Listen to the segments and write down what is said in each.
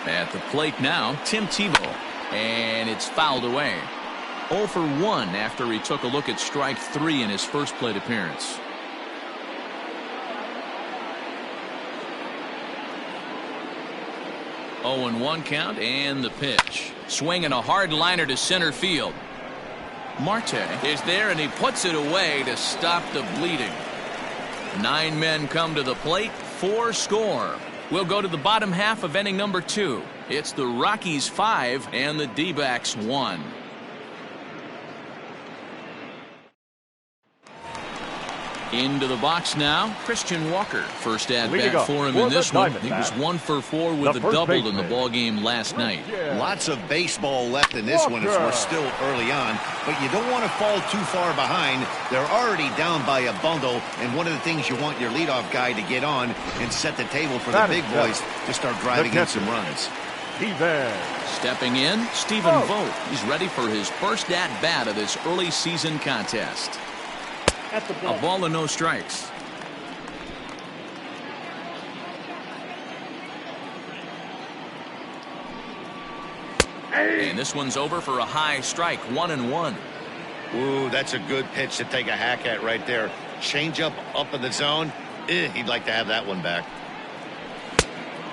At the plate now, Tim Tebow. And it's fouled away. 0 for 1 after he took a look at strike 3 in his first plate appearance. Oh, and 1 count, and the pitch. Swinging a hard liner to center field. Marte is there, and he puts it away to stop the bleeding. 9 men come to the plate, 4 score. We'll go to the bottom half of inning number 2. It's the Rockies 5 and the D-backs 1. Into the box now, Christian Walker. First at bat for him in this one. He was 1 for 4 with a double in the ball game last night. Lots of baseball left in this one as we're still early on, but you don't want to fall too far behind. They're already down by a bundle, and one of the things you want your leadoff guy to get on and set the table for the big boys to start driving in some runs. Stepping in, Stephen Vogt. He's ready for his first at bat of this early season contest. A ball and no strikes. And this one's over for a high strike, 1-1. Ooh, that's a good pitch to take a hack at right there. Change up in the zone. He'd like to have that one back.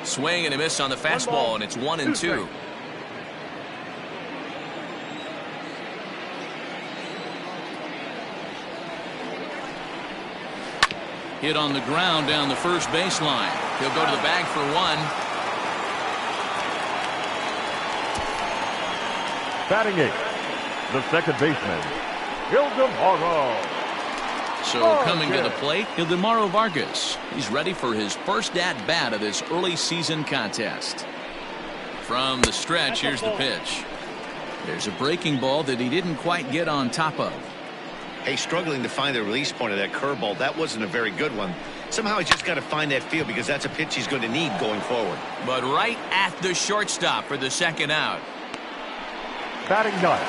Swing and a miss on the fastball, and it's 1-2. Hit on the ground down the first baseline. He'll go to the bag for 1. Batting 8th, the second baseman, Ildemaro. So coming to the plate, Ildemaro Vargas. He's ready for his first at-bat of this early season contest. From the stretch, here's the pitch. There's a breaking ball that he didn't quite get on top of. Hey, struggling to find the release point of that curveball. That wasn't a very good one. Somehow he's just got to find that feel because that's a pitch he's going to need going forward. But right at the shortstop for the second out. Batting 9th,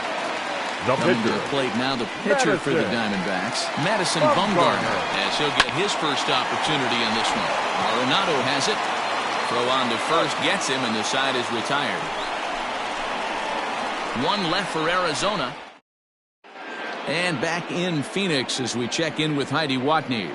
the Coming pitcher. to the plate now, the pitcher for the Diamondbacks, Madison Bumgarner, as he'll get his first opportunity in this one. Arenado has it. Throw on to first gets him, and the side is retired. 1 left for Arizona. And back in Phoenix as we check in with Heidi Watney.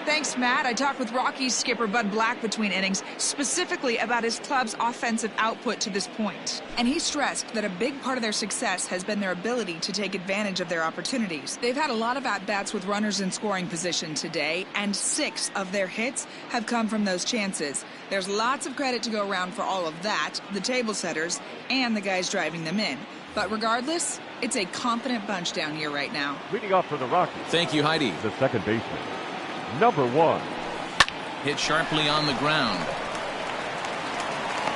Thanks, Matt. I talked with Rockies skipper Bud Black between innings, specifically about his club's offensive output to this point. And he stressed that a big part of their success has been their ability to take advantage of their opportunities. They've had a lot of at-bats with runners in scoring position today, and 6 of their hits have come from those chances. There's lots of credit to go around for all of that, the table setters, and the guys driving them in. But regardless, it's a confident bunch down here right now. Leading off for the Rockies. Thank you, Heidi. The second baseman, number 1. Hit sharply on the ground.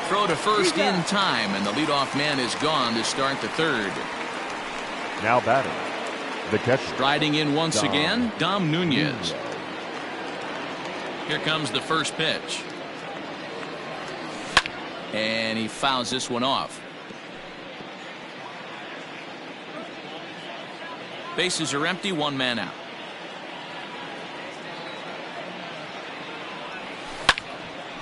Throw to first in time, and the leadoff man is gone to start the third. Now batting, the catcher. Striding in once again, Dom Nunez. Here comes the first pitch. And he fouls this one off. Bases are empty, 1 man out.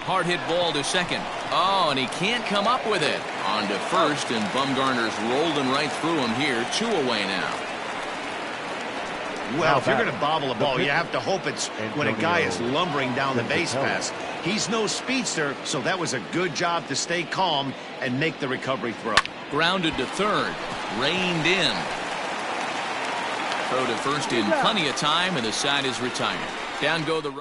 Hard hit ball to second. Oh, and he can't come up with it. On to first, and Bumgarner's rolling right through him here. 2 away now. Well, if you're going to bobble a ball, you have to hope it's when a guy is lumbering down the base pass. He's no speedster, so that was a good job to stay calm and make the recovery throw. Grounded to third. Reined in. Throw to first in plenty of time, and the side is retired. Down go the...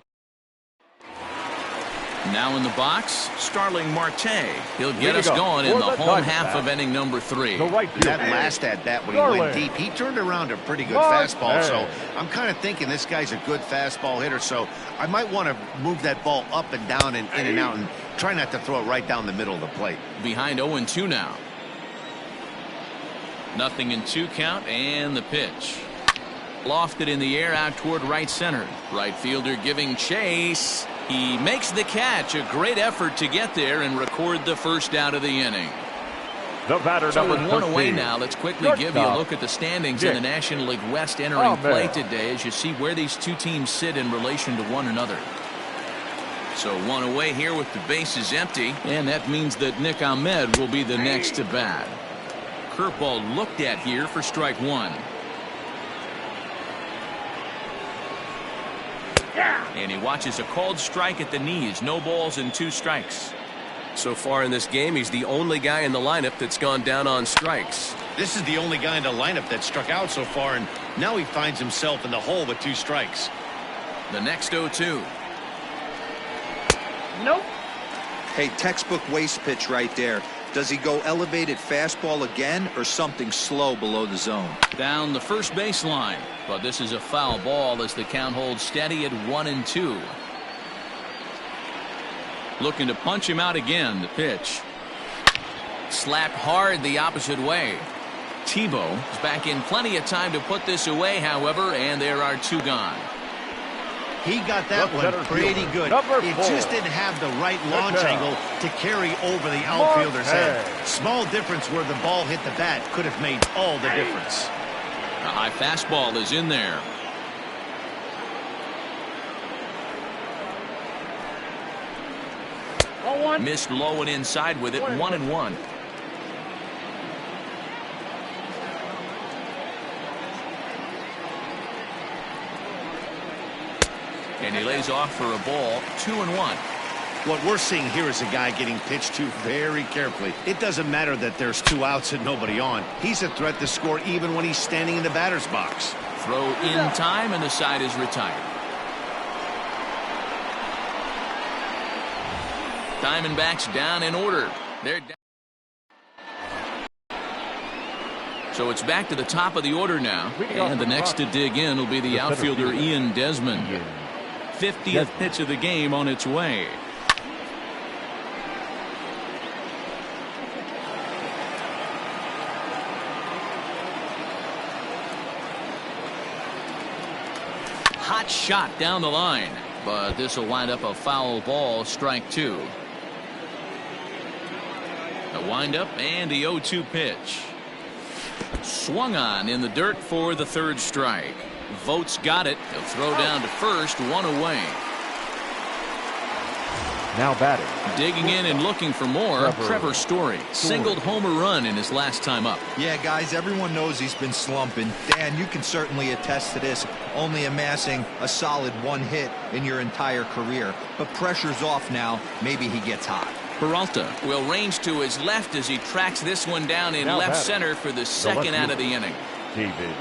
Now in the box, Starling Marte. He'll get us going in the home half of inning number 3. That last at-bat when he went deep, he turned around a pretty good fastball. So I'm kind of thinking this guy's a good fastball hitter. So I might want to move that ball up and down and in and out and try not to throw it right down the middle of the plate. Behind 0-2 now. 0-2 count, and the pitch. Lofted in the air out toward right center. Right fielder giving chase. He makes the catch. A great effort to get there and record the first out of the inning. The batter, so number with 1 13. away now, let's quickly give you a look at the standings in the National League West entering play today as you see where these two teams sit in relation to one another. So one away here with the bases empty, and that means that Nick Ahmed will be the next to bat. Curveball looked at here for strike one. And he watches a called strike at the knees. No balls and 2 strikes. So far in this game, he's the only guy in the lineup that's gone down on strikes. This is the only guy in the lineup that struck out so far, and now he finds himself in the hole with 2 strikes. The next 0-2. Nope. Hey, textbook waste pitch right there. Does he go elevated fastball again or something slow below the zone? Down the first baseline, but this is a foul ball as the count holds steady at 1-2. Looking to punch him out again. The pitch slapped hard the opposite way. Tebow is back in plenty of time to put this away, however, and there are 2 gone. He got that one pretty good. It just didn't have the right launch angle to carry over the outfielder's head. Small difference where the ball hit the bat could have made all the difference. A high fastball is in there. Missed low and inside with it. 1-1. And he lays off for a ball. 2-1. What we're seeing here is a guy getting pitched to very carefully. It doesn't matter that there's 2 outs and nobody on. He's a threat to score even when he's standing in the batter's box. Throw in time, and the side is retired. Diamondbacks down in order. They're down. So it's back to the top of the order now. And the next to dig in will be the outfielder Ian Desmond. 50th pitch of the game on its way. Hot shot down the line, but this will wind up a foul ball. Strike 2. A windup and the 0-2 pitch. Swung on in the dirt for the 3rd strike. Vogt's got it. He'll throw down to first. 1 away. Now batting. Digging in and looking for more. Trevor Story singled home a run in his last time up. Yeah, guys, everyone knows he's been slumping. Dan, you can certainly attest to this, only amassing a solid 1 hit in your entire career. But pressure's off now. Maybe he gets hot. Peralta will range to his left as he tracks this one down in left center for the second out of the inning. David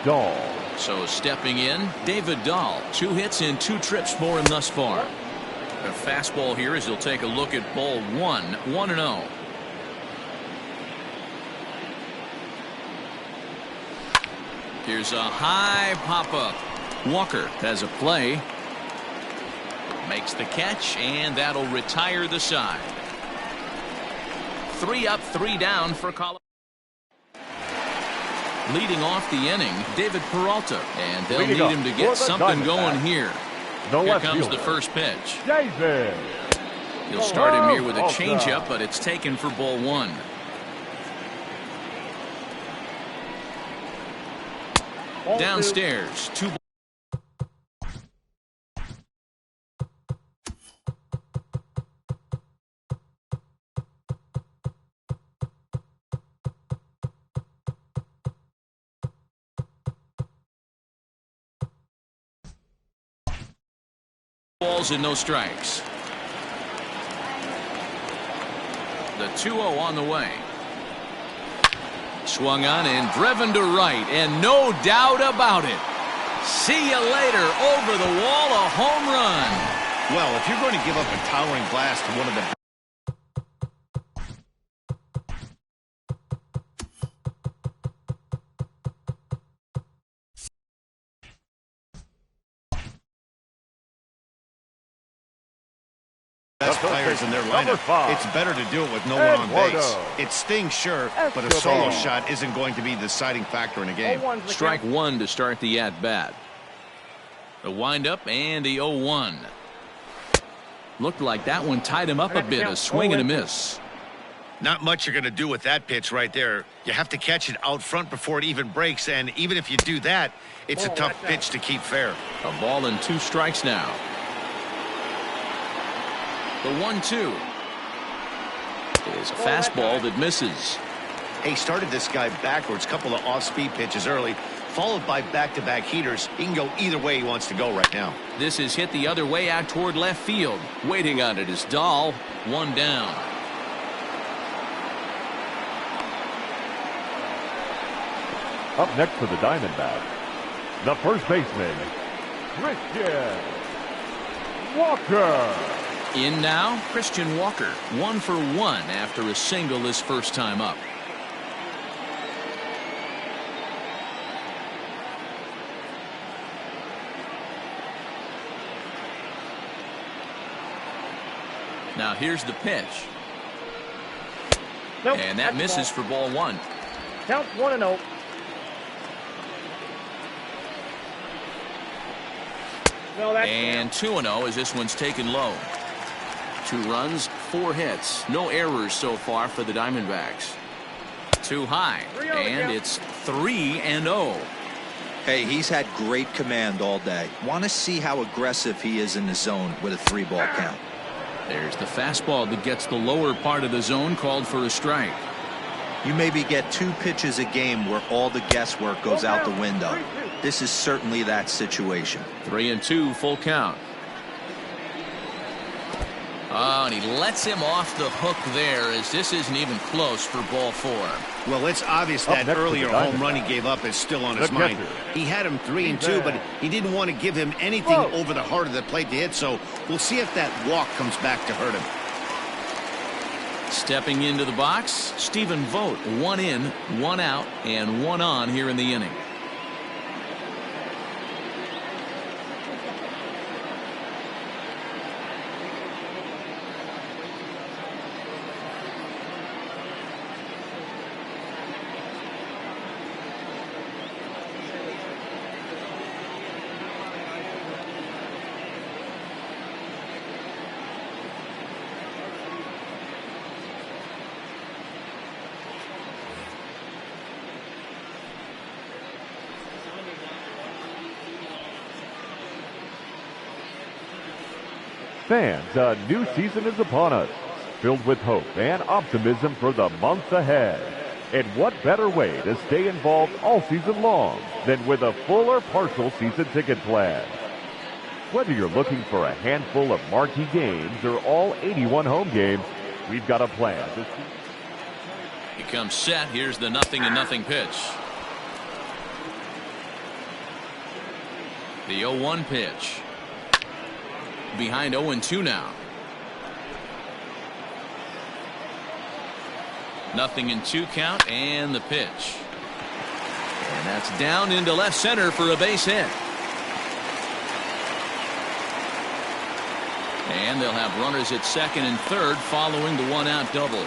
Dahl. So stepping in, David Dahl. 2 hits and 2 trips for him thus far. A fastball here as he'll take a look at ball 1. 1-0. Here's a high pop-up. Walker has a play. Makes the catch, and that'll retire the side. 3 up, 3 down for Colorado. Leading off the inning, David Peralta, and they'll need him to get something going here. Here comes the first pitch. David. He'll start him here with a changeup, but it's taken for ball 1. Downstairs, 2 balls. And no strikes. The 2-0 on the way. Swung on and driven to right, and no doubt about it. See you later. Over the wall, a home run. Well, if you're going to give up a towering blast to one of the best players in their lineup, it's better to do it with no one on base. It stings, sure, but a solo shot isn't going to be the deciding factor in a game. Strike 1 to start the at-bat. The windup and the 0-1. Looked like that one tied him up a bit. A swing and a miss. Not much you're going to do with that pitch right there. You have to catch it out front before it even breaks, and even if you do that, it's a tough pitch to keep fair. A ball and 2 strikes now. The 1-2 is a fastball that misses. He started this guy backwards, couple of off-speed pitches early, followed by back-to-back heaters. He can go either way he wants to go right now. This is hit the other way out toward left field. Waiting on it is Dahl. One down. Up next for the Diamondbacks, the first baseman, Christian Walker. In now, Christian Walker. 1 for 1 after a single his first time up. Now here's the pitch. Nope, And that misses for ball 1. Count 1-0. No, that's And 2-0 as this one's taken low. 2 runs, 4 hits. No errors so far for the Diamondbacks. Too high. And it's 3-0. Hey, he's had great command all day. Want to see how aggressive he is in the zone with a 3-ball count. There's the fastball that gets the lower part of the zone, called for a strike. You maybe get 2 pitches a game where all the guesswork goes out the window. This is certainly that situation. 3-2, full count. Oh, and he lets him off the hook there, as this isn't even close for ball 4. Well, it's obvious that earlier home run he gave up is still on his mind. He had him 3-2, but he didn't want to give him anything over the heart of the plate to hit, so we'll see if that walk comes back to hurt him. Stepping into the box, Stephen Vogt. 1 in, 1 out, and 1 on here in the inning. Fans, a new season is upon us, filled with hope and optimism for the months ahead. And what better way to stay involved all season long than with a full or partial season ticket plan? Whether you're looking for a handful of marquee games or all 81 home games, we've got a plan. He comes set. Here's the 0-0 pitch. The 0-1 pitch. Behind 0-2 now. 0-2 count, and the pitch. And that's down into left center for a base hit. And they'll have runners at second and third following the 1-out double.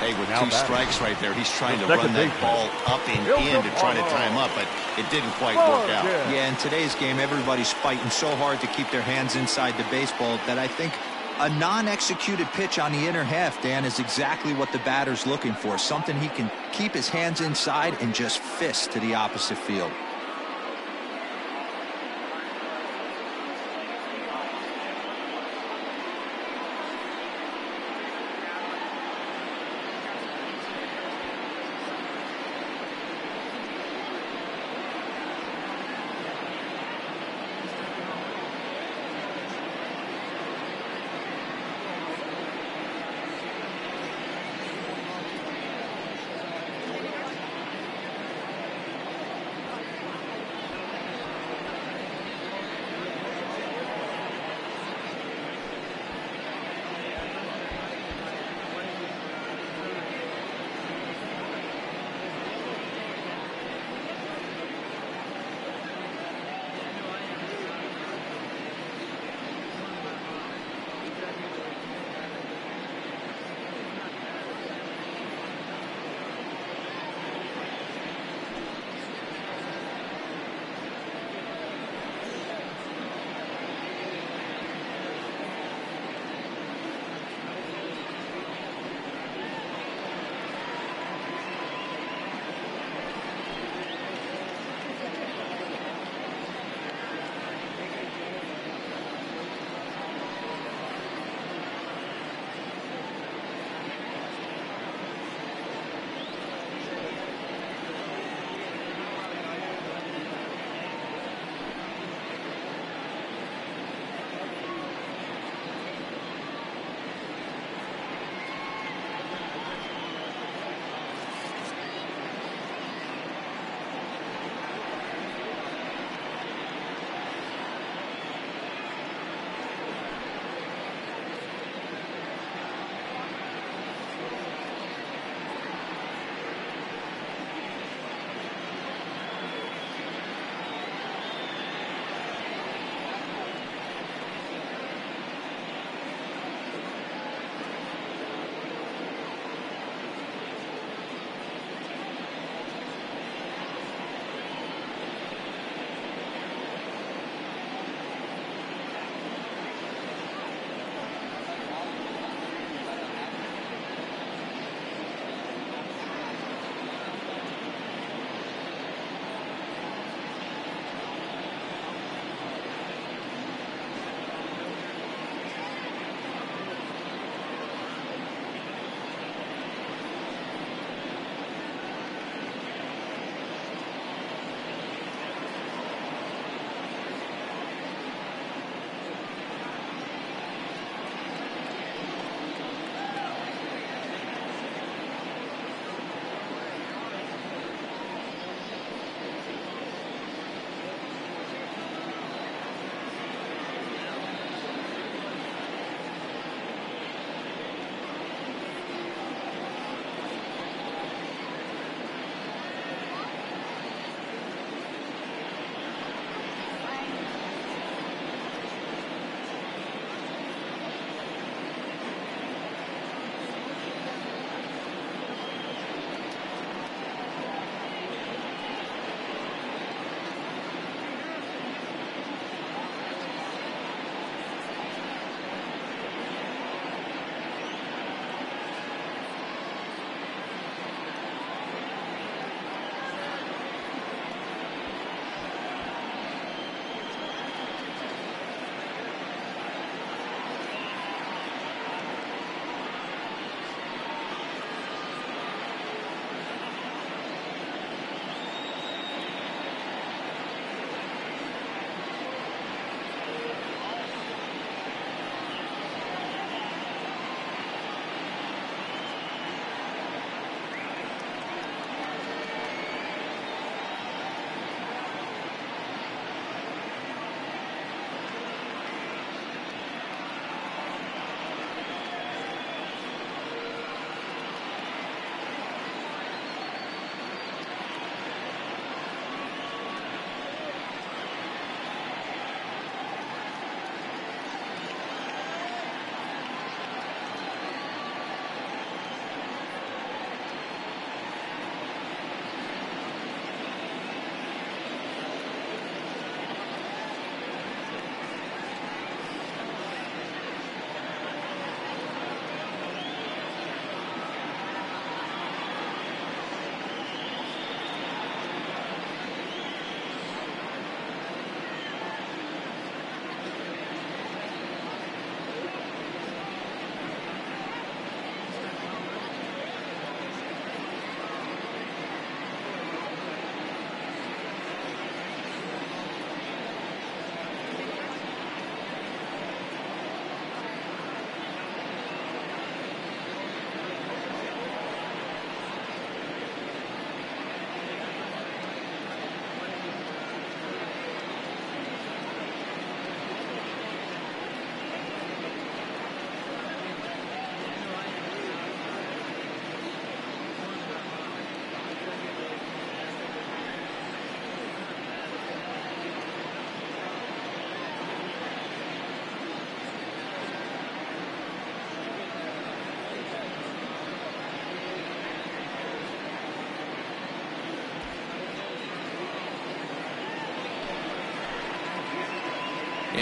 Hey, with 2 strikes right there, he's trying to run that ball up and in to try to tie him up, but it didn't quite work out. Yeah, in today's game, everybody's fighting so hard to keep their hands inside the baseball that I think a non-executed pitch on the inner half, Dan, is exactly what the batter's looking for. Something he can keep his hands inside and just fist to the opposite field.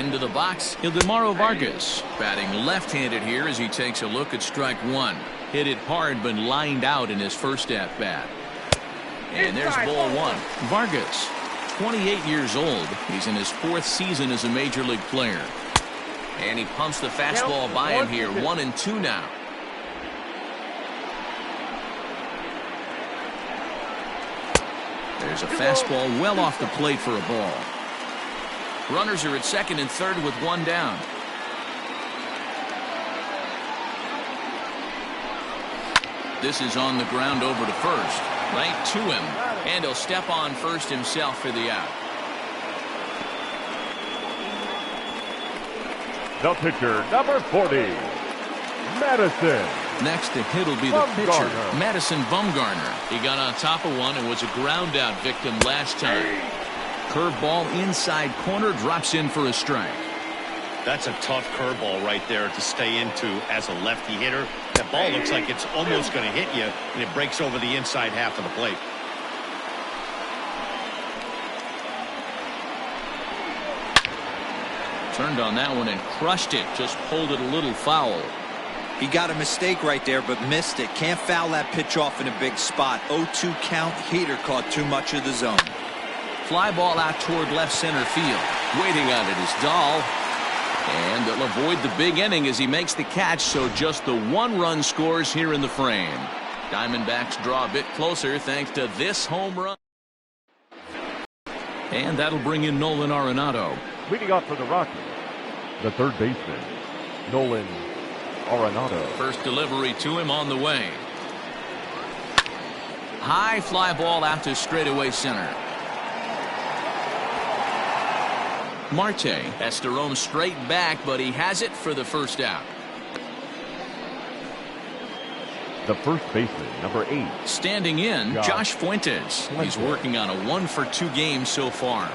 Into the box, Ildemaro Vargas. Batting left-handed here as he takes a look at strike one. Hit it hard but lined out in his first at-bat. And there's ball one. Vargas, 28 years old. He's in his fourth season as a major league player. And he pumps the fastball by him here. 1-2 now. There's a fastball well off the plate for a ball. Runners are at second and third with one down. This is on the ground over to first. Right to him. And he'll step on first himself for the out. The pitcher, number 40, Madison. Next to hit will be the pitcher, Madison Bumgarner. He got on top of one and was a ground out victim last time. Curveball inside corner, drops in for a strike. That's a tough curveball right there to stay into as a lefty hitter. That ball looks like it's almost going to hit you, and it breaks over the inside half of the plate. Turned on that one and crushed it. Just pulled it a little foul. He got a mistake right there, but missed it. Can't foul that pitch off in a big spot. 0-2 count. Heater caught too much of the zone. Fly ball out toward left center field. Waiting on it is Dahl. And they'll avoid the big inning as he makes the catch, so just the one run scores here in the frame. Diamondbacks draw a bit closer thanks to this home run. And that'll bring in Nolan Arenado. Leading off for the Rockies, the third baseman, Nolan Arenado. First delivery to him on the way. High fly ball out to straightaway center. Marte has to roam straight back, but he has it for the first out. The first baseman, number 8. Standing in, Josh Fuentes. He's working on a 1-for-2 game so far.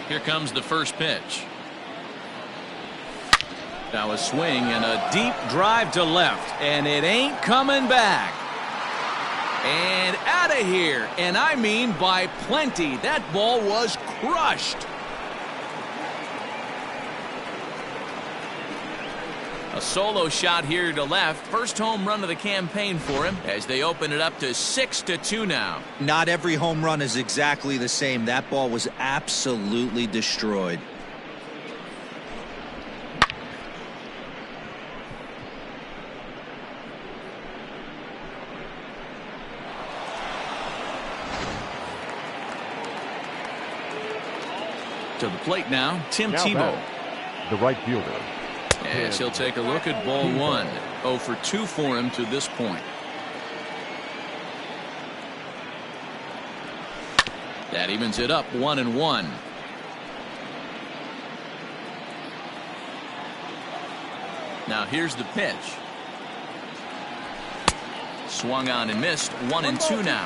Here comes the first pitch. Now a swing and a deep drive to left, and it ain't coming back. And out of here, and I mean by plenty. That ball was crushed. A solo shot here to left. First home run of the campaign for him as they open it up to 6-2 now. Not every home run is exactly the same. That ball was absolutely destroyed. To the plate now, Tim Tebow. The right fielder. As he'll take a look at ball one. 0-for-2 for him to this point. That evens it up 1-1. Now here's the pitch. Swung on and missed. 1-2 now.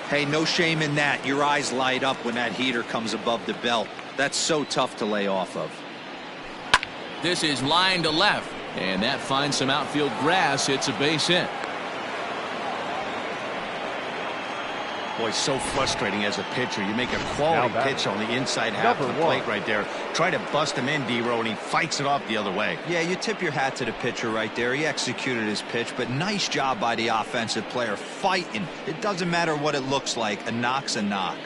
Hey, no shame in that. Your eyes light up when that heater comes above the belt. That's so tough to lay off of. This is line to left, and that finds some outfield grass. It's a base hit. Boy, so frustrating as a pitcher. You make a quality pitch on the inside half of the plate right there. Try to bust him in, D-Row, and he fights it off the other way. Yeah, you tip your hat to the pitcher right there. He executed his pitch, but nice job by the offensive player fighting. It doesn't matter what it looks like. A knock's a knock.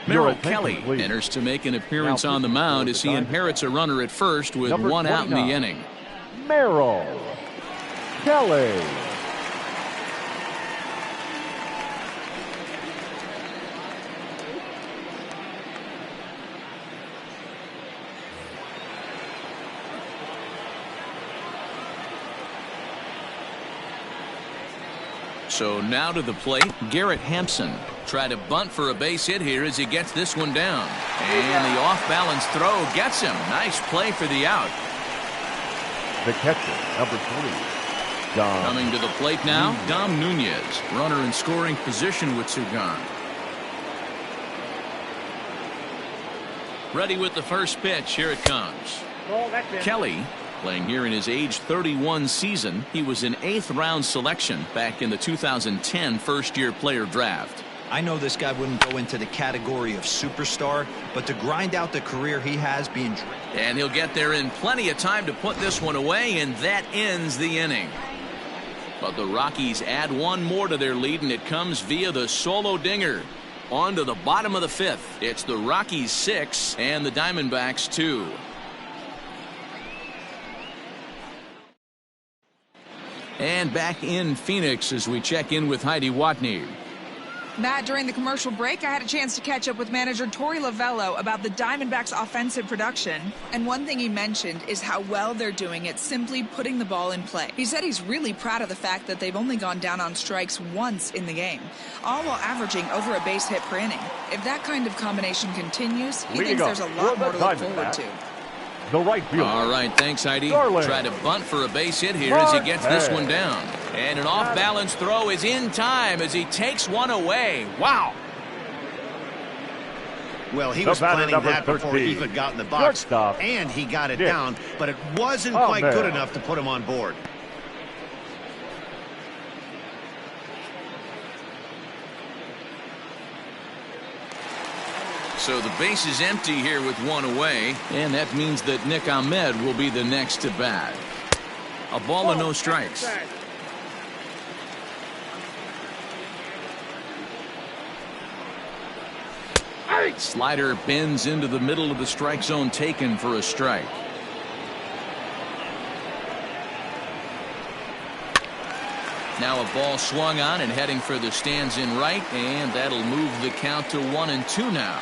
Merrill Kelly enters to make an appearance on the mound as he inherits a runner at first with one out in the inning. Merrill Kelly. So now to the plate, Garrett Hampson. Try to bunt for a base hit here as he gets this one down. And the off-balance throw gets him. Nice play for the out. The catcher, number 20. Coming to the plate now, Dom Nunez. Runner in scoring position with two gone. Ready with the first pitch. Here it comes. Kelly Playing here in his age 31 season, he was an 8th-round selection back in the 2010 first-year player draft. I know this guy wouldn't go into the category of superstar, but to grind out the career he has being... And he'll get there in plenty of time to put this one away, and that ends the inning. But the Rockies add one more to their lead, and it comes via the solo dinger. On to the bottom of the 5th. It's the Rockies 6 and the Diamondbacks 2. And back in Phoenix as we check in with Heidi Watney. Matt, during the commercial break, I had a chance to catch up with manager Torey Lovello about the Diamondbacks' offensive production. And one thing he mentioned is how well they're doing at simply putting the ball in play. He said he's really proud of the fact that they've only gone down on strikes once in the game, all while averaging over a base hit per inning. If that kind of combination continues, he thinks there's a lot more to look forward to. The right fielder. All right, thanks, Heidi. Darling. Try to bunt for a base hit here as he gets this one down. And an off-balance throw is in time as he takes one away. Wow. Well, he was planning that before he even got in the box, and he got it down, but it wasn't quite good enough to put him on board. So the base is empty here with one away, and that means that Nick Ahmed will be the next to bat. A ball and no strikes. Slider bends into the middle of the strike zone, taken for a strike. Now a ball swung on and heading for the stands in right, and that'll move the count to 1-2 now.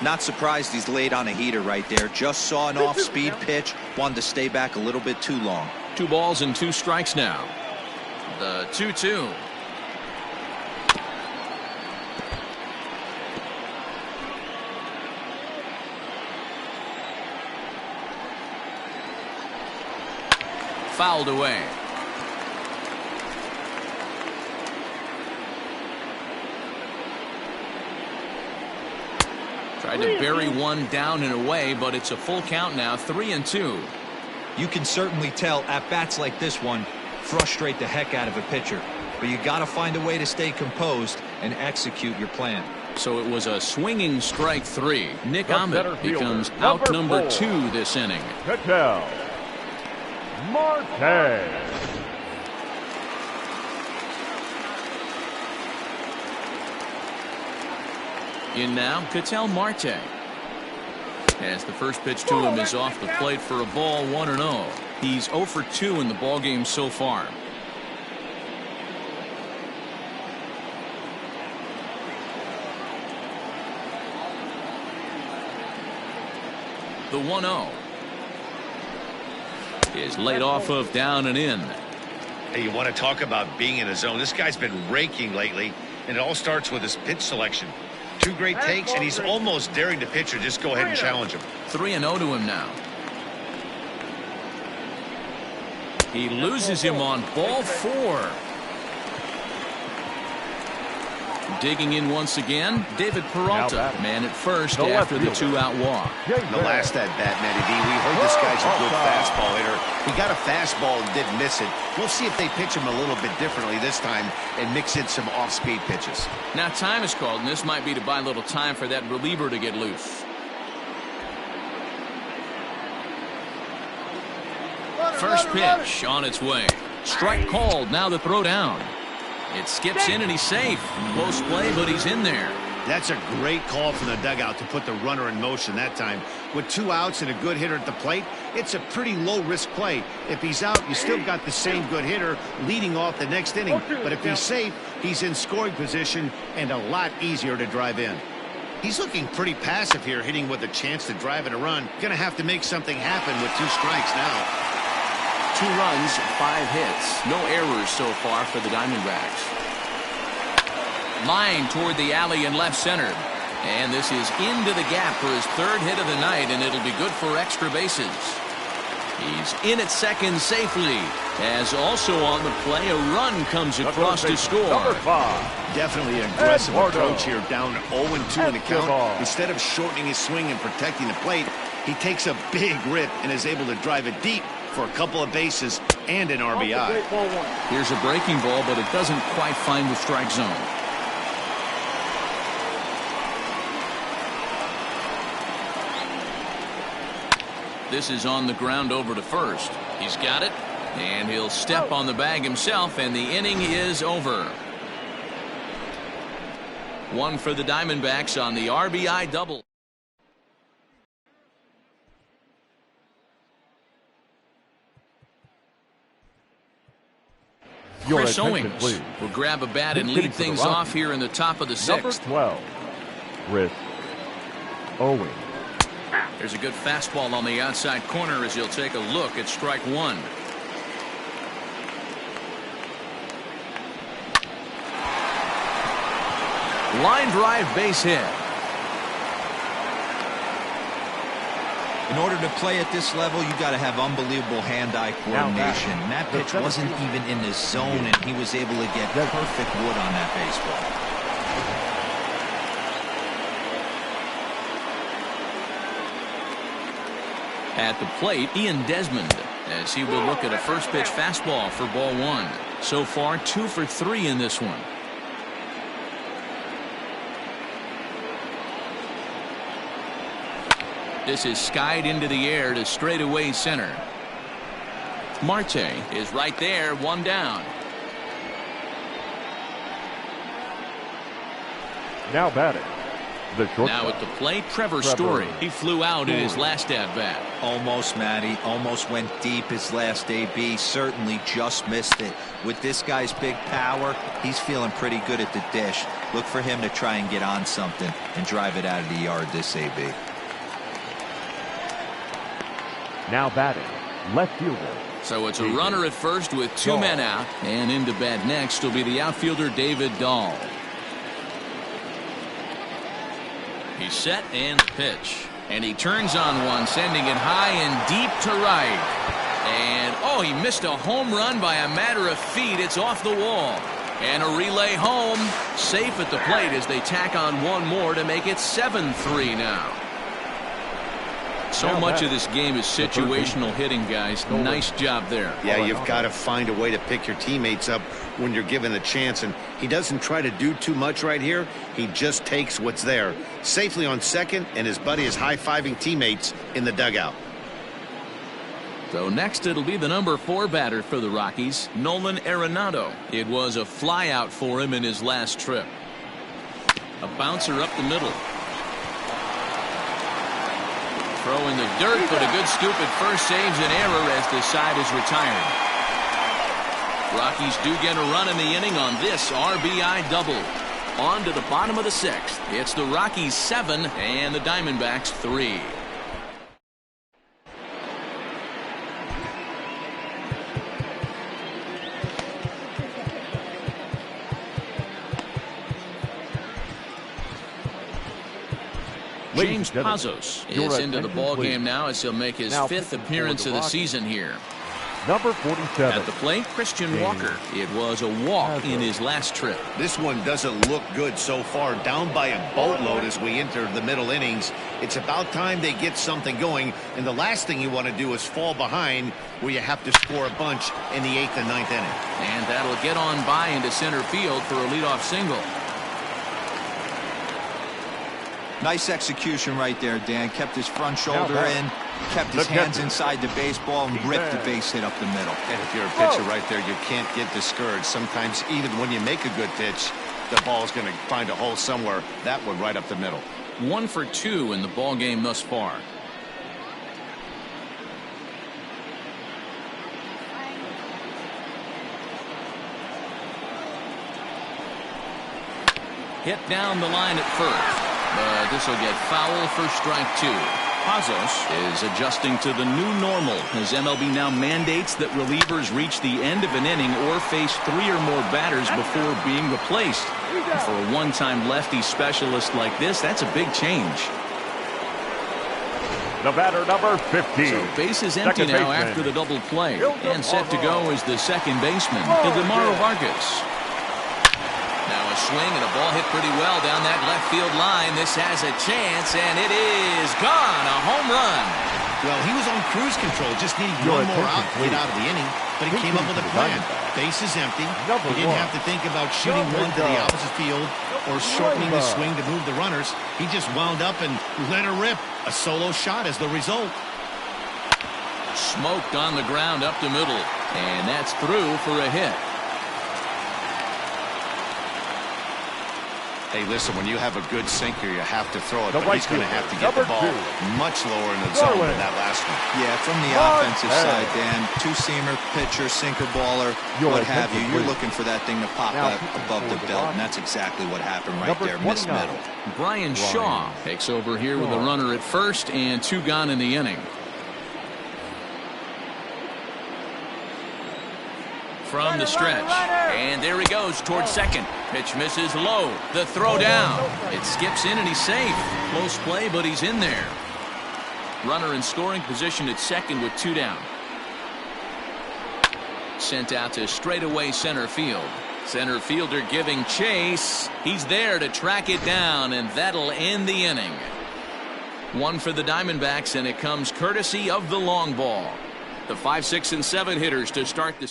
Not surprised he's laid on a heater right there. Just saw an off-speed pitch. Wanted to stay back a little bit too long. 2 balls and 2 strikes now. The 2-2. Fouled away. Tried to bury one down and away, but it's a full count now, 3-2. You can certainly tell at bats like this one frustrate the heck out of a pitcher, but you got to find a way to stay composed and execute your plan. So it was a swinging strike 3. Nick Ahmed becomes out number 2 this inning. Ketel Marte. In now, Ketel Marte. As the first pitch to him is off the plate for a ball, 1-0. He's 0 for 2 in the ballgame so far. The 1-0 is laid off of down and in. Hey, you want to talk about being in a zone? This guy's been raking lately, and it all starts with his pitch selection. 2 great takes, and he's almost daring the pitcher just go ahead and challenge him. 3-0 to him now. He loses him on ball 4. Digging in once again, David Peralta, man at first after the 2-out walk. The last at bat, Matty D, we heard this guy's a good fastball hitter. He got a fastball and didn't miss it. We'll see if they pitch him a little bit differently this time and mix in some off-speed pitches. Now time is called, and this might be to buy a little time for that reliever to get loose. First pitch on its way. Strike called, now the throw down. It skips in and he's safe. Close play, but he's in there. That's a great call from the dugout to put the runner in motion that time. With 2 outs and a good hitter at the plate, it's a pretty low-risk play. If he's out, you still got the same good hitter leading off the next inning. But if he's safe, he's in scoring position and a lot easier to drive in. He's looking pretty passive here, hitting with a chance to drive in a run. Going to have to make something happen with 2 strikes now. 2 runs, 5 hits. No errors so far for the Diamondbacks. Line toward the alley in left center. And this is into the gap for his 3rd hit of the night, and it'll be good for extra bases. He's in at second safely, as also on the play, a run comes across to score. Definitely an aggressive approach here, down 0-2 in the count. Instead of shortening his swing and protecting the plate, he takes a big rip and is able to drive it deep for a couple of bases and an RBI. Here's a breaking ball, but it doesn't quite find the strike zone. This is on the ground over to first. He's got it, and he'll step on the bag himself, and the inning is over. One for the Diamondbacks on the RBI double. Chris Owings will grab a bat and lead things off here in the top of the sixth. Number 12, Chris Owings. There's a good fastball on the outside corner as he'll take a look at strike one. Line drive, base hit. In order to play at this level, you got to have unbelievable hand-eye coordination. And that pitch wasn't even in the zone, and he was able to get perfect wood on that baseball. At the plate, Ian Desmond, as he will look at a first pitch fastball for ball one. So far, 2 for 3 in this one. This is skied into the air to straightaway center. Marte is right there, one down. Now batting, the shortstop. Now at the plate, Trevor Story. He flew out in his last at-bat. Almost, Matty. Almost went deep his last AB. Certainly just missed it. With this guy's big power, he's feeling pretty good at the dish. Look for him to try and get on something and drive it out of the yard this AB. Now batting, left fielder. So it's a runner at first with 2 men out, and into bat next will be the outfielder David Dahl. He's set and pitch, and he turns on one, sending it high and deep to right. And oh, he missed a home run by a matter of feet. It's off the wall, and a relay home. Safe at the plate as they tack on one more to make it 7-3 now. So much of this game is situational hitting, guys. Nice job there. Yeah, you've got to find a way to pick your teammates up when you're given a chance, and he doesn't try to do too much right here. He just takes what's there. Safely on second, and his buddy is high-fiving teammates in the dugout. So next it'll be the number 4 batter for the Rockies, Nolan Arenado. It was a flyout for him in his last trip. A bouncer up the middle. Throw in the dirt, but a good scoop at first saves an error as the side is retired. Rockies do get a run in the inning on this RBI double. On to the bottom of the 6th. It's the Rockies 7 and the Diamondbacks 3. James Pazos is into the ball game now as he'll make his 5th appearance of the season here. Number 47. At the plate, Christian Walker. It was a walk in his last trip. This one doesn't look good so far. Down by a boatload as we enter the middle innings. It's about time they get something going, and the last thing you want to do is fall behind where you have to score a bunch in the 8th and 9th inning. And that'll get on by into center field for a leadoff single. Nice execution right there, Dan. Kept his front shoulder in, kept his hands inside the baseball, and ripped the base hit up the middle. And if you're a pitcher right there, you can't get discouraged. Sometimes even when you make a good pitch, the ball's going to find a hole somewhere. That one right up the middle. 1 for 2 in the ball game thus far. Hit down the line at first. But this will get foul for strike 2. Pazos is adjusting to the new normal as MLB now mandates that relievers reach the end of an inning or face 3 or more batters before being replaced. And for a one-time lefty specialist like this, that's a big change. The batter, number 50. So base is empty now after the double play. And set to go is the second baseman, Demaro Vargas. Now a swing and a ball hit pretty well down that left field line. This has a chance, and it is gone. A home run. Well, he was on cruise control, just needing one more out to get out of the inning, but he came up with a plan. Base is empty. He didn't have to think about shooting one to the opposite field or shortening the swing to move the runners. He just wound up and let her rip. A solo shot as the result. Smoked on the ground up the middle, and that's through for a hit. Hey, listen, when you have a good sinker, you have to throw it, but he's going to have to get the ball much lower in the zone than that last one. Yeah, from the offensive side, Dan, two-seamer, pitcher, sinker, baller, what have you. You're looking for that thing to pop up above the belt, and that's exactly what happened right there, miss middle. Brian Shaw takes over here with a runner at first and 2 gone in the inning. From the stretch, and there he goes towards second. Pitch misses low. The throw down. It skips in and he's safe. Close play, but he's in there. Runner in scoring position at second with 2 down. Sent out to straightaway center field. Center fielder giving chase. He's there to track it down, and that'll end the inning. 1 for the Diamondbacks, and it comes courtesy of the long ball. The 5, 6, and 7 hitters to start the.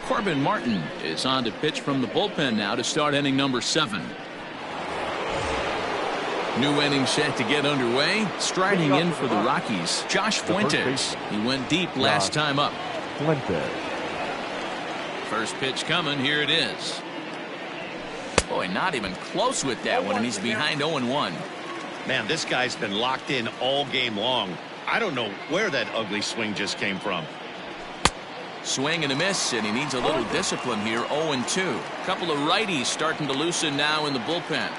Corbin Martin is on to pitch from the bullpen now to start inning number 7. New inning set to get underway. Striding in for the Rockies, Josh Fuentes. He went deep last time up. First pitch coming. Here it is. Boy, not even close with that one, and he's behind 0-1. Man, this guy's been locked in all game long. I don't know where that ugly swing just came from. Swing and a miss, and he needs a little discipline here. 0-2. Couple of righties starting to loosen now in the bullpen.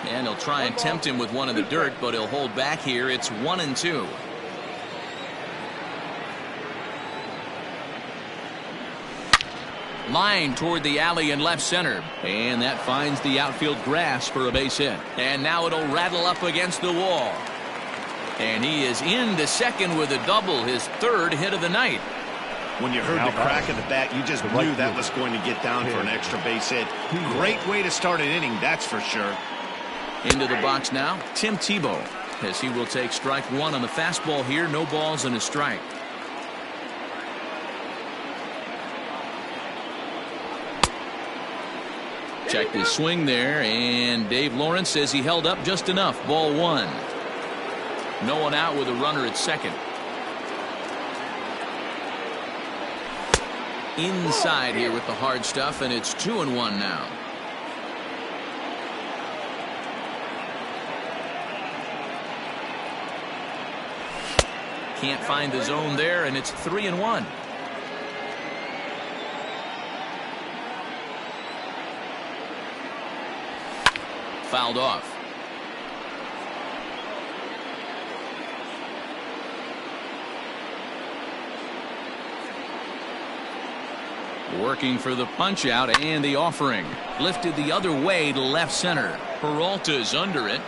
And he'll try and tempt him with one in the dirt, but he'll hold back here. It's 1-2. Line toward the alley in left center, and that finds the outfield grass for a base hit. And now it'll rattle up against the wall. And he is into second with a double, his 3rd hit of the night. When you heard the crack of the bat, you just knew that was going to get down for an extra base hit. Great way to start an inning, that's for sure. Into the box now, Tim Tebow, as he will take strike 1 on the fastball here. No balls and a strike. Checked his swing there, and Dave Lawrence says he held up just enough. Ball 1. No one out with a runner at second. Inside here with the hard stuff, and it's 2-1 now. Can't find the zone there, and it's 3-1. Fouled off. Working for the punch out and the offering. Lifted the other way to left center. Peralta's under it,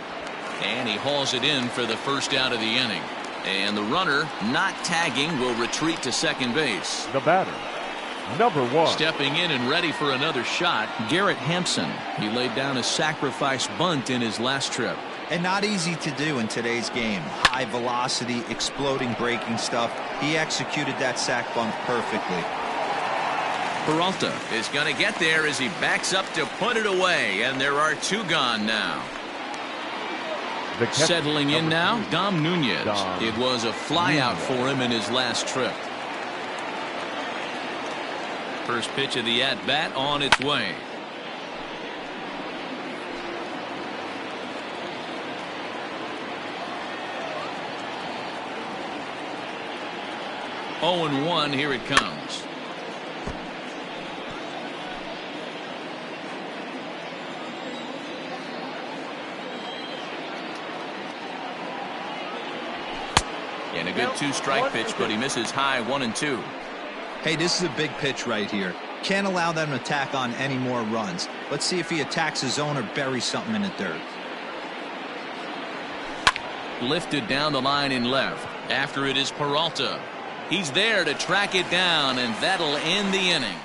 and he hauls it in for the first out of the inning. And the runner, not tagging, will retreat to second base. The batter, number 1. Stepping in and ready for another shot, Garrett Hampson. He laid down a sacrifice bunt in his last trip. And not easy to do in today's game. High velocity, exploding breaking stuff. He executed that sac bunt perfectly. Peralta is going to get there as he backs up to put it away, and there are 2 gone now. Settling in now, Dom Nunez. It was a flyout for him in his last trip. First pitch of the at-bat on its way. Oh, and 1, here it comes. And a good 2-strike pitch, but he misses high. 1-2. Hey, this is a big pitch right here. Can't allow them to tack on any more runs. Let's see if he attacks his zone or buries something in the dirt. Lifted down the line in left. After it is Peralta. He's there to track it down, and that'll end the inning.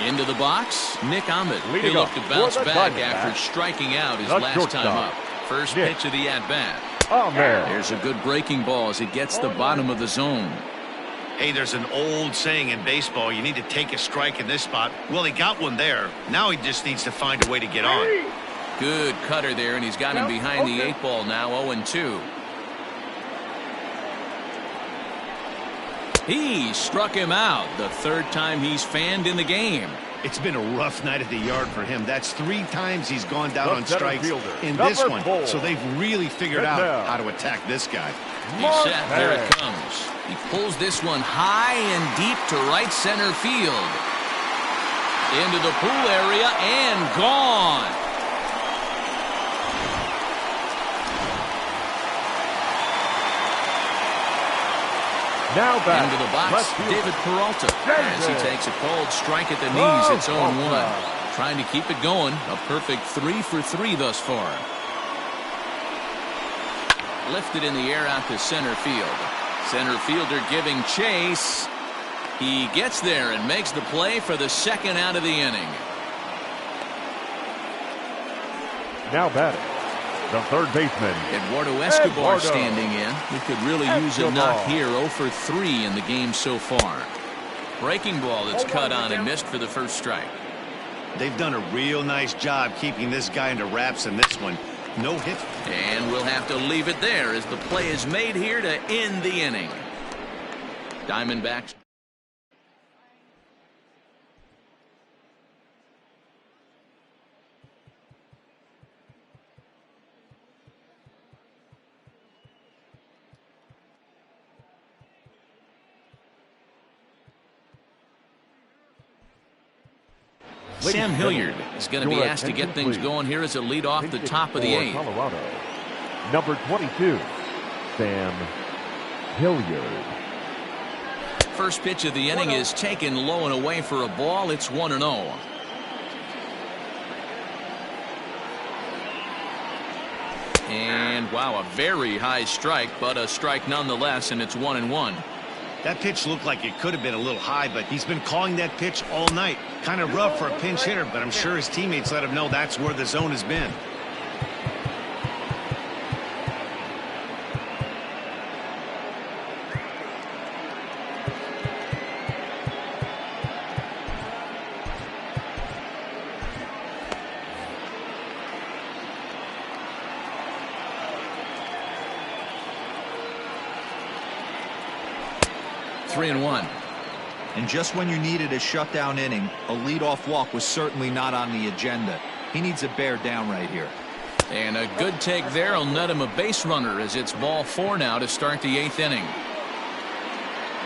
Into the box, Nick Ahmed. He Leading looked to off bounce for the back Diamondbacks, after striking out his the last time shortstop, up. First Nick pitch of the at-bat. Ahmed. There's a good breaking ball as it gets the bottom of the zone. Hey, there's an old saying in baseball, you need to take a strike in this spot. Well, he got one there. Now he just needs to find a way to get on. Good cutter there, and he's got him behind the 8 ball now, 0-2. He struck him out the third time he's fanned in the game. It's been a rough night at the yard for him. That's 3 times he's gone down on strikes in number this one. 4. So they've really figured out how to attack this guy. He's set. Here it comes. He pulls this one high and deep to right center field. Into the pool area and gone. Now back into the box, David Peralta. As he takes a cold strike at the knees, it's 0-1. Trying to keep it going. A perfect 3 for 3 thus far. Lifted in the air out to center field. Center fielder giving chase. He gets there and makes the play for the second out of the inning. Now batting, the third baseman, Eduardo Escobar standing in. We could really use a knock here. 0 for 3 in the game so far. Breaking ball that's cut on and missed for the first strike. They've done a real nice job keeping this guy into wraps in this one. No hit. And we'll have to leave it there as the play is made here to end the inning. Diamondbacks. Sam Hilliard is going to be asked to get things going here as a lead off the top of the 8th. Colorado, number 22, Sam Hilliard. First pitch of the inning is taken low and away for a ball. It's 1-0. And wow, a very high strike, but a strike nonetheless, and it's 1-1. That pitch looked like it could have been a little high, but he's been calling that pitch all night. Kind of rough for a pinch hitter, but I'm sure his teammates let him know that's where the zone has been. Three and one. And just when you needed a shutdown inning, a leadoff walk was certainly not on the agenda. He needs to bear down right here. And a good take there will net him a base runner as it's ball 4 now to start the 8th inning.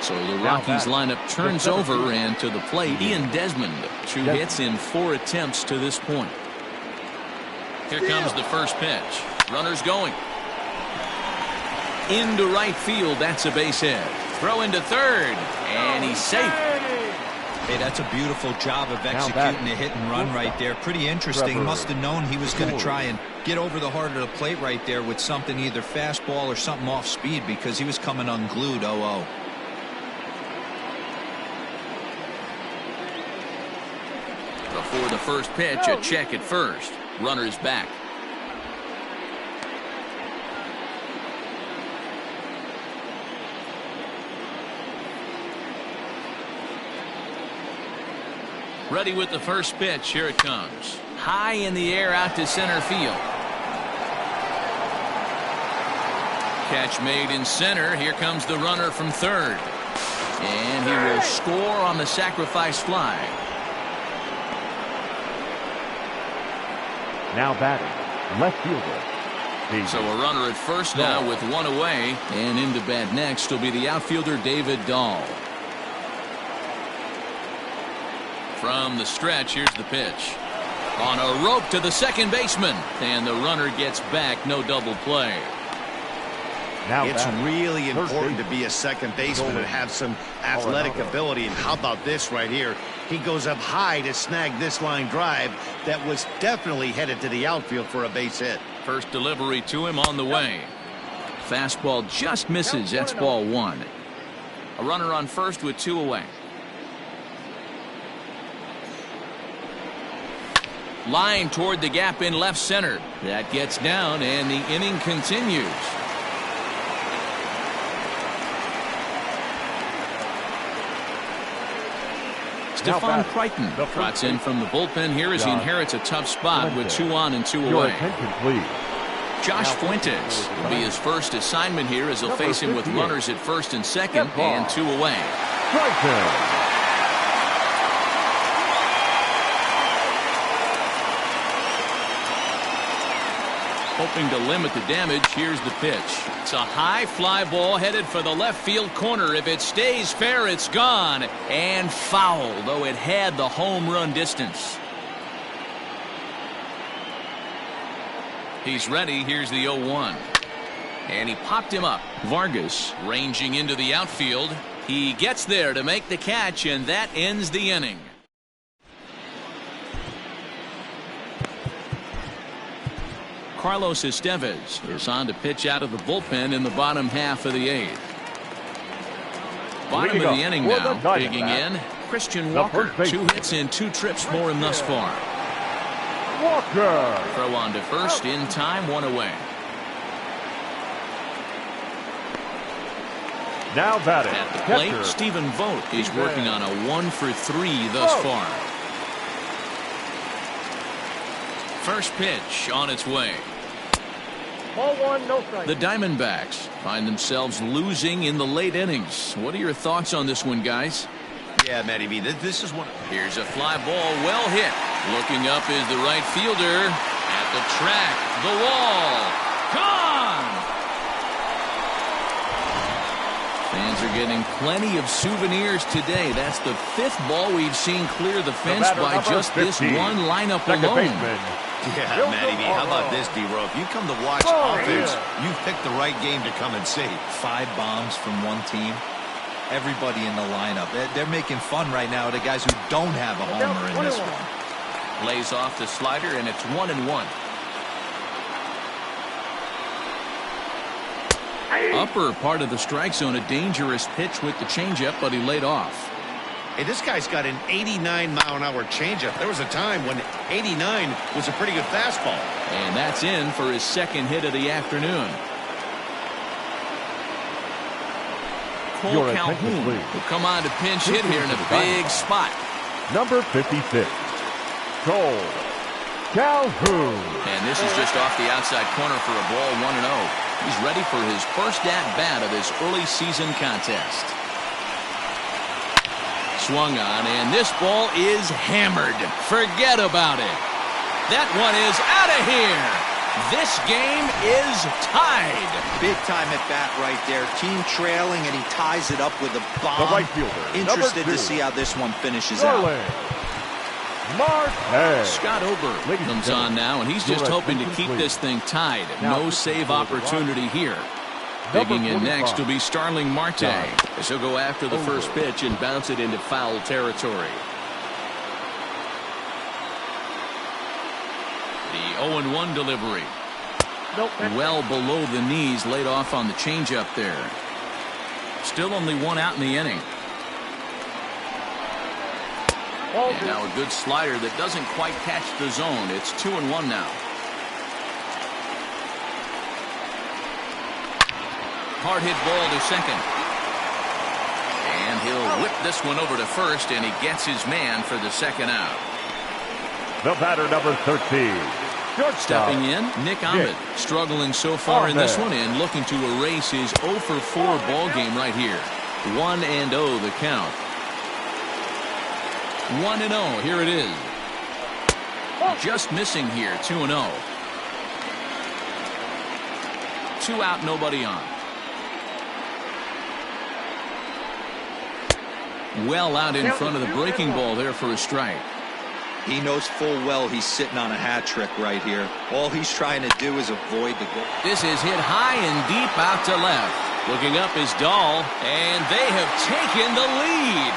So the Rockies lineup turns over, and to the plate, Ian Desmond. 2 hits in 4 attempts to this point. Here comes the first pitch. Runners going. Into right field. That's a base hit. Throw into third, and he's safe. Hey, that's a beautiful job of executing a hit and run right there. Pretty interesting. Must have known he was going to try and get over the heart of the plate right there with something, either fastball or something off speed, because he was coming unglued. 0-0. Before the first pitch, a check at first. Runner's back. Ready with the first pitch. Here it comes. High in the air out to center field. Catch made in center. Here comes the runner from third. And he will score on the sacrifice fly. Now batting, left fielder. So a runner at first now with 1 away. And into bat next will be the outfielder David Dahl. From the stretch, here's the pitch. On a rope to the second baseman. And the runner gets back. No double play. Now it's really important to be a second baseman and have some athletic ability. And how about this right here? He goes up high to snag this line drive that was definitely headed to the outfield for a base hit. First delivery to him on the way. Fastball just misses. That's ball 1. A runner on first with 2 away. Line toward the gap in left center. That gets down, and the inning continues. Stefan Crichton trots in from the bullpen here as he inherits a tough spot with 2 on and 2 away. Your attention, please. Josh Fuentes will be his first assignment here as he'll face him with runners at first and second and 2 away. Crichton. Hoping to limit the damage, here's the pitch. It's a high fly ball headed for the left field corner. If it stays fair, it's gone. And foul, though it had the home run distance. He's ready. Here's the 0-1. And he popped him up. Vargas ranging into the outfield. He gets there to make the catch, and that ends the inning. Carlos Estevez is on to pitch out of the bullpen in the bottom half of the 8th. Bottom of the inning now, digging in, Christian Walker. 2 hits and 2 trips for him thus far. Walker. Throw on to first in time, 1 away. Now batting. At the plate, Stephen Vogt is working on a 1 for 3 thus far. First pitch on its way. Ball 1, no strike. The Diamondbacks find themselves losing in the late innings. What are your thoughts on this one, guys? Yeah, Matty B, this is one. Here's a fly ball, well hit. Looking up is the right fielder. At the track, the wall. Gone! Fans are getting plenty of souvenirs today. That's the 5th ball we've seen clear the fence by just this one lineup alone. Yeah, Matty B, how about this, D-Row? If you come to watch offense, you've picked the right game to come and see. 5 bombs from one team. Everybody in the lineup. They're making fun right now of the guys who don't have a homer in this one. Lays off the slider, and it's 1-1. Upper part of the strike zone, a dangerous pitch with the changeup, but he laid off. Hey, this guy's got an 89-mile-an-hour changeup. There was a time when 89 was a pretty good fastball. And that's in for his 2nd hit of the afternoon. Cole Calhoun will come on to pinch hit here in a big spot. Number 56, Cole Calhoun. And this is just off the outside corner for a ball, 1-0. He's ready for his first at-bat of this early season contest. Swung on, and this ball is hammered. Forget about it. That one is out of here. This game is tied. Big time at bat right there. Team trailing, and he ties it up with a bomb. The right fielder. Interested to see how this one finishes out. Scott Ober comes on now, and he's just hoping to keep this thing tied. No save opportunity here. Digging in next will be Starling Marte, as he'll go after the first pitch and bounce it into foul territory. The 0-1 delivery. Well below the knees, laid off on the changeup there. Still only 1 out in the inning. And now a good slider that doesn't quite catch the zone. It's 2-1 now. Hard hit ball to second. And he'll whip this one over to first, and he gets his man for the 2nd out. The batter, number 13. Stepping in, Nick Ahmed, struggling so far in this one and looking to erase his 0 for 4 ball game right here. 1-0 the count. 1-0, here it is. Just missing here, 2-0. 2 out, nobody on. Well out in front of the breaking ball there for a strike. He knows full well he's sitting on a hat trick right here. All he's trying to do is avoid the goal. This is hit high and deep out to left. Looking up is Dahl, and they have taken the lead.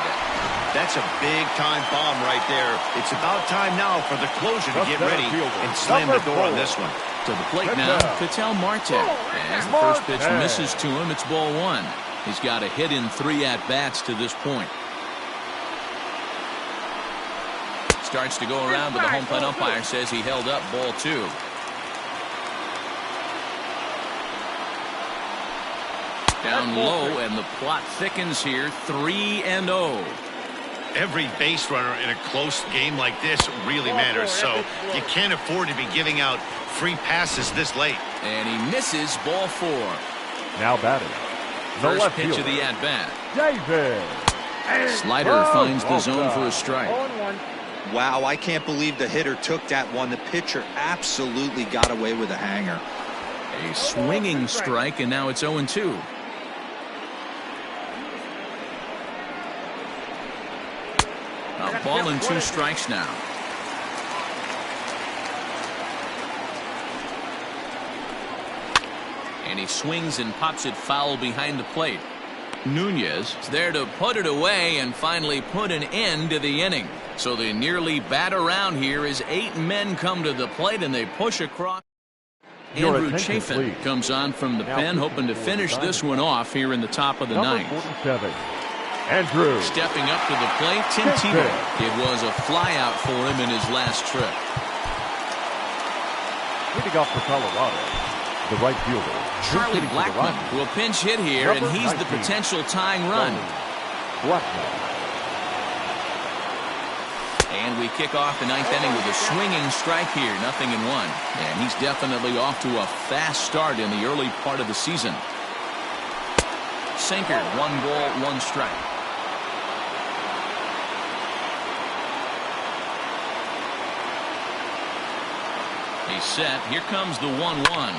That's a big-time bomb right there. It's about time now for the closer to get ready and slam the door on this one. To the plate now, Ketel Marte. As the first pitch misses to him, it's ball 1. He's got a hit in 3 at-bats to this point. Starts to go around, but the home plate umpire says he held up ball 2. Down low, and the plot thickens here. 3-0. Every base runner in a close game like this really matters, so you can't afford to be giving out free passes this late. And he misses ball 4. Now batting. The First pitch fielder, of the at-bat. David. Slider finds the zone for a strike. Wow, I can't believe the hitter took that one. The pitcher absolutely got away with a hanger. A swinging strike, and now it's 0-2. A ball and 2 strikes now. And he swings and pops it foul behind the plate. Nunez is there to put it away and finally put an end to the inning. So they nearly bat around here as 8 men come to the plate and they push across. Andrew Chafin comes on from the pen, hoping to finish this one off here in the top of the ninth. 47. Andrew. Stepping up to the plate, Tim Tebow. It was a flyout for him in his last trip. Hitting off for Colorado, the right fielder. Charlie Blackmon will pinch hit here, and he's the potential tying run. Blackmon. And we kick off the 9th inning with a swinging strike here, 0-1. And he's definitely off to a fast start in the early part of the season. Sinker, 1 ball, 1 strike. He's set. Here comes the 1-1.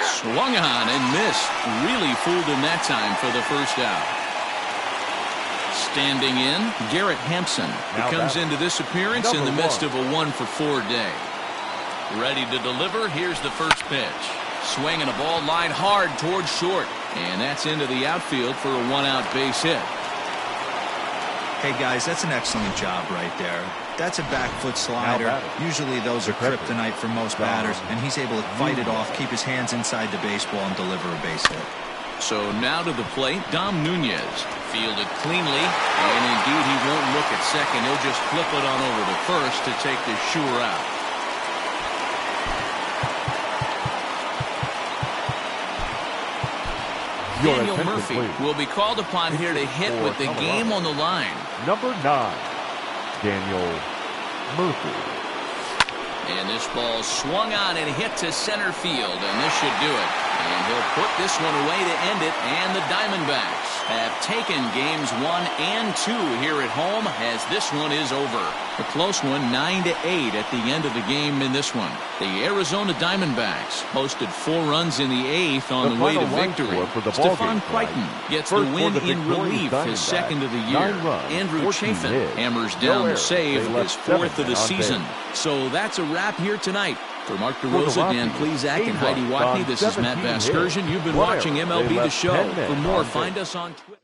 Swung on and missed. Really fooled him that time for the first out. Standing in, Garrett Hampson, who comes into this appearance in the midst of a 1-for-4 day. Ready to deliver. Here's the first pitch. Swinging a ball line hard towards short. And that's into the outfield for a 1-out base hit. Hey, guys, that's an excellent job right there. That's a back foot slider. Usually those are kryptonite for most batters, and he's able to fight it off, keep his hands inside the baseball, and deliver a base hit. So now to the plate, Dom Nunez. Fielded cleanly, and indeed he won't look at second. He'll just flip it on over to first to take the sure out. Daniel Murphy will be called upon here to hit with the game on the line. Number 9, Daniel Murphy. And this ball swung on and hit to center field, and this should do it. And he'll put this one away to end it, and the Diamondbacks have taken games 1 and 2 here at home as this one is over. A close one, 9-8 at the end of the game in this one. The Arizona Diamondbacks posted 4 runs in the 8th on the way to victory. Stephon Crichton gets the win in relief, his 2nd of the year. Andrew Chafin hammers down the save, his 4th of the season. So that's a wrap here tonight. For Mark DeRosa, Dan Plesac, and Heidi Watney, this is Matt Vasgersian. You've been watching MLB The Show. For more, find us on Twitter.